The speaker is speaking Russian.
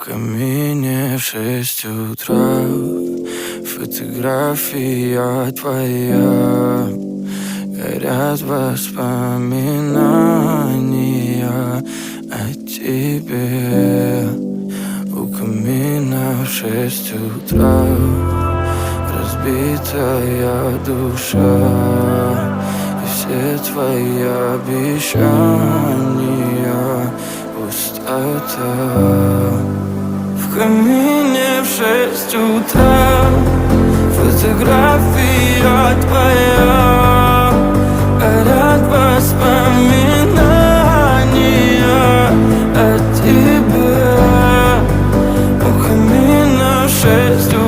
камине в 6 утра фотография твоя. Горят воспоминания о тебе. У камина в 6 утра разбитая душа, и все твои обещания пустота. В камине в 6 утра фотография твоя. Горят воспоминания о тебе. У камина в 6 утра